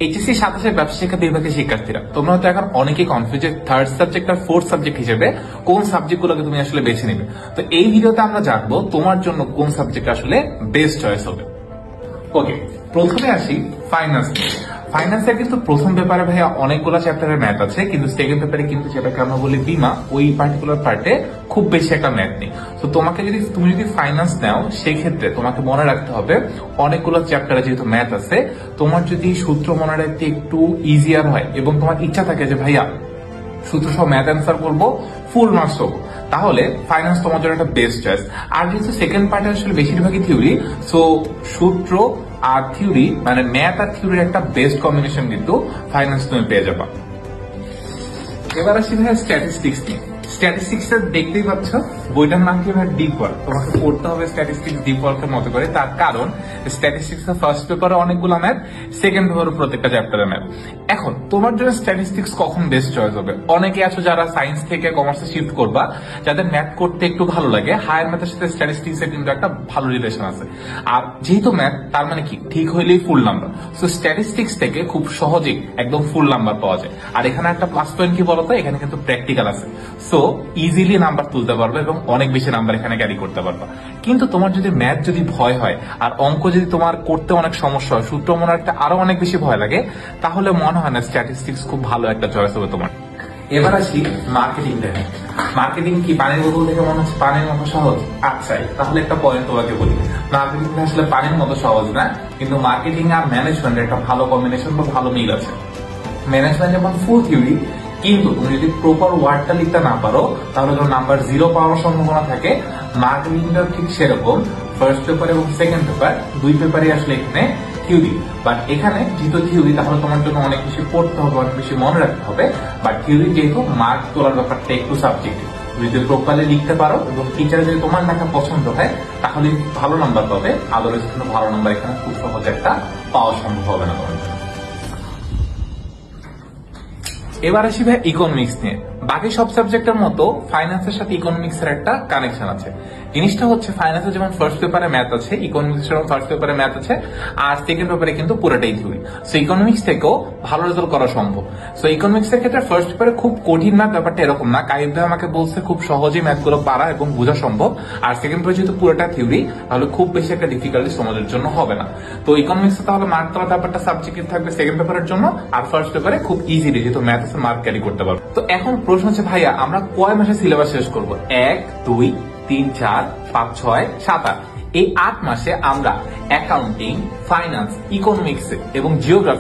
HSC 27 ব্যবসা শিক্ষা বিভাগের শিক্ষার্থীরা, তোমরা হয়তো এখন অনেকেই কনফিউজ যে থার্ড সাবজেক্ট আর ফোর্থ সাবজেক্ট হিসেবে কোন সাবজেক্টগুলোকে তুমি আসলে বেছে নিবে। তো এই ভিডিওতে আমরা জানবো তোমার জন্য কোন সাবজেক্ট আসলে বেস্ট চয়েস হবে। ওকে, প্রথমে আসি ফাইন্যান্স। ফাইন্যান্সের কিন্তু প্রথম পেপারে ভাইয়া অনেকগুলো চ্যাপ্টারের ম্যাথ আছে, কিন্তু সেকেন্ড পেপারে কিন্তু যেটাকে আমরা বলি বিমা, ওই পার্টিকুলার পার্টে খুব বেশি একটা ম্যাথ নেই। তো তুমি যদি ফাইন্যান্স নাও, সেই ক্ষেত্রে তোমাকে মনে রাখতে হবে অনেকগুলো চ্যাপ্টারে যেহেতু ম্যাথ আছে, তোমার যদি সূত্র মনে রাখতে একটু ইজিয়ার হয় এবং তোমার ইচ্ছা থাকে যে ভাইয়া সূত্র সহ ম্যাথ অ্যান্সার করবো, ফুল মার্কস হবো, তাহলে ফাইন্যান্স তোমার জন্য একটা বেস্ট চয়েস। আর যেহেতু সেকেন্ড পার্টে আসলে বেশিরভাগই থিওরি, সো সূত্র আর থিওরি মানে ম্যাথ আর থিওরির একটা বেস্ট কম্বিনেশন কিন্তু ফাইন্যান্স তুমি পেয়ে যাবা। এবার আসি ভাই স্ট্যাটিস্টিক্স নিয়ে। স্ট্যাটিস্টিক্স দেখতেই পাচ্ছ, বইটার নাম কি ভাই ডিপ ওয়ার্ক। তোমাকে পড়তে হবে স্ট্যাটিস্টিক্স ডিপ ওয়ার্কের মতো করে, তার কারণ স্ট্যাটিস্টিক্স এর ফার্স্ট পেপারে অনেকগুলো ম্যাথ, সেকেন্ড পেপারে প্রত্যেকটা চ্যাপ্টারে ম্যাথ। এখন তোমার জন্য স্ট্যাটিস্টিক্স কখন বেস্ট চয়েস হবে? অনেকে আছো যারা সায়েন্স থেকে কমার্সে শিফট করবা, যাদের ম্যাথ করতে একটু ভালো লাগে, হায়ার ম্যাথের সাথে স্ট্যাটিস্টিক্স এর কিন্তু একটা ভালো রিলেশন আছে। আর যেহেতু ম্যাথ, তার মানে কি ঠিক হইলেই ফুল নাম্বার, সো স্ট্যাটিস্টিক্স থেকে খুব সহজেই একদম ফুল নাম্বার পাওয়া যায়। আর এখানে একটা প্লাস পয়েন্ট কি বলতো, এখানে কিন্তু প্র্যাকটিক্যাল আছে, সো ইজিলি নাম্বার তুলতে পারবে এবং অনেক বেশি নাম্বার এখানে ক্যারি করতে পারবে। কিন্তু তোমার যদি ম্যাথ যদি ভয় হয় আর অঙ্ক যদি তোমার করতে অনেক সমস্যা হয়, সূত্র মনে রাখতে আরো অনেক বেশি ভয় লাগে, তাহলে মনে হয় না স্ট্যাটিস্টিক্স খুব ভালো একটা চয়েস হবে তোমার। এবার আসি মার্কেটিং দেখে। মার্কেটিং কি পানির বোতল থেকে মনে হচ্ছে পানির মতো সহজ? আচ্ছা, তাহলে একটা পয়েন্ট তোমাকে বলি, মার্কেটিং আসলে পানির মতো সহজ না, কিন্তু মার্কেটিং আর ম্যানেজমেন্টের একটা ভালো কম্বিনেশন বা ভালো মিল আছে। ম্যানেজমেন্ট যেমন ফুল থিওরি, কিন্তু তুমি যদি প্রপার ওয়ার্ডটা লিখতে না পারো, তাহলে তোমার নাম্বার 0 পাওয়ার সম্ভাবনা থাকে। মার্কেটিংটা ঠিক সেরকম, ফার্স্ট পেপার এবং সেকেন্ড পেপার দুই পেপারই আসলে এখানে থিওরি, বাট এখানে যেহেতু থিওরি, তাহলে তোমার জন্য অনেক বেশি পড়তে হবে, অনেক বেশি মনে রাখতে হবে। বাট থিওরি যেহেতু, মার্ক তোলার ব্যাপারটা একটু সাবজেক্টিভ। তুমি যদি প্রপারলি লিখতে পারো এবং টিচার যদি তোমার লেখা পছন্দ হয়, তাহলে ভালো নাম্বার পাবে। আদারওয়াইজ কিন্তু ভালো নাম্বার এখানে খুব সহজ একটা পাওয়া সম্ভব হবে না তোমার জন্য। এবার আসি ভাই ইকোনমিক্স নিয়ে। বাকি সব সাবজেক্টের মতো ফাইন্যান্সের সাথে ইকোনমিক্স এর একটা কানেকশন আছে। জিনিসটা হচ্ছে, ফাইন্যান্সের যেমন ফার্স্ট পেপারে ম্যাথ আছে, ইকোনমিক্স এর ফার্স্ট পেপারে ম্যাথ আছে, আর সেকেন্ড পেপারে কিন্তু পুরোটাই থিওরি। সো ইকোনমিক্স থেকেও ভালো রেজাল্ট করা সম্ভব। সো ইকোনমিক্স এর ক্ষেত্রে ফার্স্ট পেপারে খুব কঠিন ম্যাথ, ব্যাপারটা এরকম না। কাইব ভাই আমাকে বলছে খুব সহজেই ম্যাথগুলো পারা এবং বোঝা সম্ভব। আর সেকেন্ড পেপারে যেহেতু পুরোটা থিওরি, তাহলে খুব বেশি একটা ডিফিকাল্টি সমাজের জন্য হবে না। তো ইকোনমিক্সে তাহলে মার্ক তোলার ব্যাপারটা সাবজেক্টিভ থাকবে সেকেন্ড পেপারের জন্য, আর ফার্স্ট পেপারে খুব ইজিলি যেহেতু ম্যাথ আছে মার্ক ক্যারি করতে পারবে। তো এখন প্রশ্ন হচ্ছে, ভাইয়া আমরা কয় মাসে সিলেবাস শেষ করবো? 1, 2, 3, 4, 5, 6, 7, 8 এই 8 মাসে আমরা অ্যাকাউন্টিং, ফাইন্যান্স, ইকোনমিক্স এবং জিওগ্রাফি